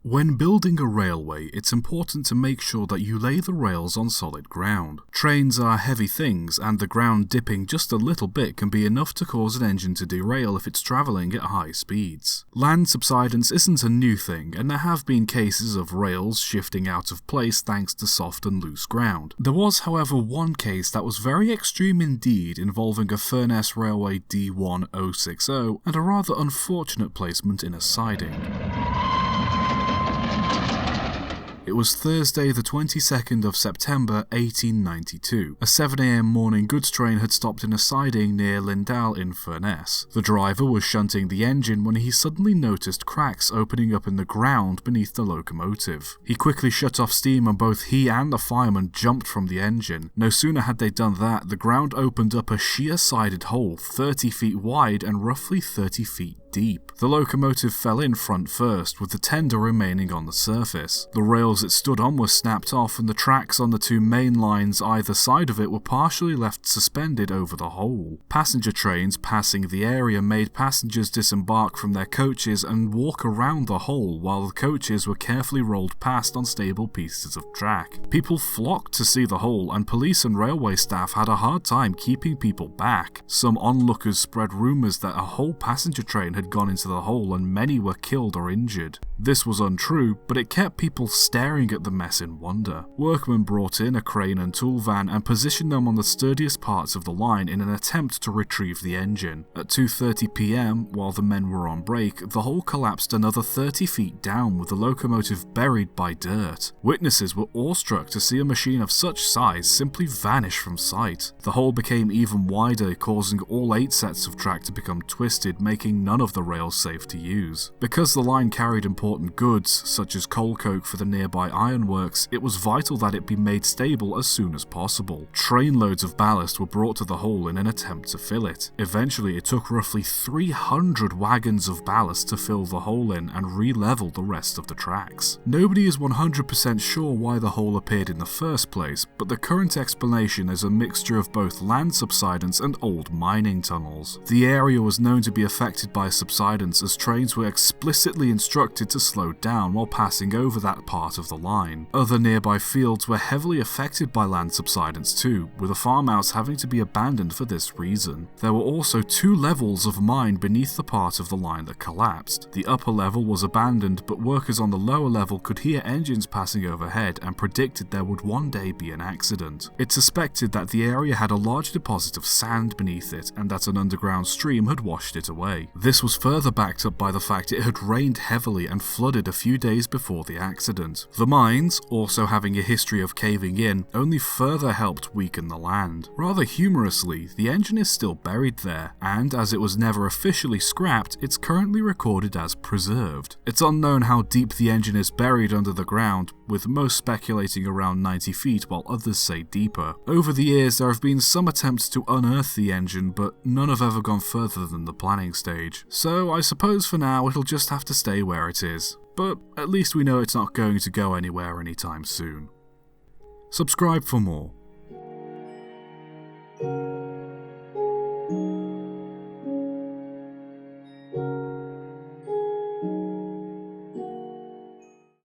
When building a railway, it's important to make sure that you lay the rails on solid ground. Trains are heavy things, and the ground dipping just a little bit can be enough to cause an engine to derail if it's travelling at high speeds. Land subsidence isn't a new thing, and there have been cases of rails shifting out of place thanks to soft and loose ground. There was, however, one case that was very extreme indeed, involving a Furness Railway D1060 and a rather unfortunate placement in a siding. It was Thursday the 22nd of September 1892. A 7 AM morning goods train had stopped in a siding near Lindal in Furness. The driver was shunting the engine when he suddenly noticed cracks opening up in the ground beneath the locomotive. He quickly shut off steam and both he and the fireman jumped from the engine. No sooner had they done that, the ground opened up a sheer-sided hole 30 feet wide and roughly 30 feet deep. The locomotive fell in front first, with the tender remaining on the surface. The rails it stood on were snapped off, and the tracks on the two main lines either side of it were partially left suspended over the hole. Passenger trains passing the area made passengers disembark from their coaches and walk around the hole while the coaches were carefully rolled past on stable pieces of track. People flocked to see the hole, and police and railway staff had a hard time keeping people back. Some onlookers spread rumours that a whole passenger train had gone into the hole and many were killed or injured. This was untrue, but it kept people staring at the mess in wonder. Workmen brought in a crane and tool van and positioned them on the sturdiest parts of the line in an attempt to retrieve the engine. At 2:30 PM, while the men were on break, the hole collapsed another 30 feet down with the locomotive buried by dirt. Witnesses were awestruck to see a machine of such size simply vanish from sight. The hole became even wider, causing all 8 sets of track to become twisted, making none of the rails safe to use. Because the line carried important goods, such as coal coke for the nearby ironworks, it was vital that it be made stable as soon as possible. Trainloads of ballast were brought to the hole in an attempt to fill it. Eventually, it took roughly 300 wagons of ballast to fill the hole in and re-level the rest of the tracks. Nobody is 100% sure why the hole appeared in the first place, but the current explanation is a mixture of both land subsidence and old mining tunnels. The area was known to be affected by subsidence as trains were explicitly instructed to slow down while passing over that part of the line. Other nearby fields were heavily affected by land subsidence too, with the farmhouse having to be abandoned for this reason. There were also 2 levels of mine beneath the part of the line that collapsed. The upper level was abandoned, but workers on the lower level could hear engines passing overhead and predicted there would one day be an accident. It's suspected that the area had a large deposit of sand beneath it and that an underground stream had washed it away. This was further backed up by the fact it had rained heavily and flooded a few days before the accident. The mines, also having a history of caving in, only further helped weaken the land. Rather humorously, the engine is still buried there, and as it was never officially scrapped, it's currently recorded as preserved. It's unknown how deep the engine is buried under the ground, with most speculating around 90 feet while others say deeper. Over the years there have been some attempts to unearth the engine, but none have ever gone further than the planning stage. So I suppose for now it'll just have to stay where it is. But at least we know it's not going to go anywhere anytime soon. Subscribe for more.